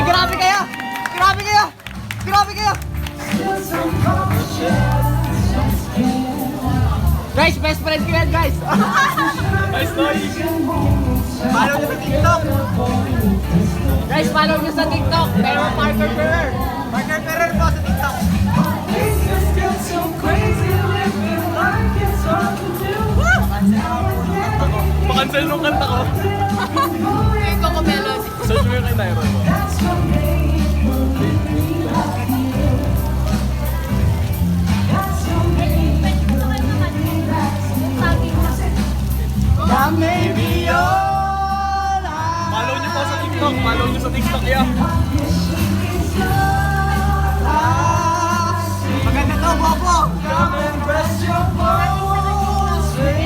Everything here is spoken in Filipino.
Grabe kayo! Grabe kayo! Grabe kayo! Guys, best friend ko yan, guys! Nice boy! Follow nyo sa TikTok! Guys, follow nyo sa TikTok! Pero Parker Ferrer! Parker Ferrer po sa TikTok! Pakancel nung kanta ko. Yung Coco Melody. Search mo yung kay Nairo mo. Follow nyo po sa TikTok. Follow nyo sa TikTok yan. Maganda to, Bobo!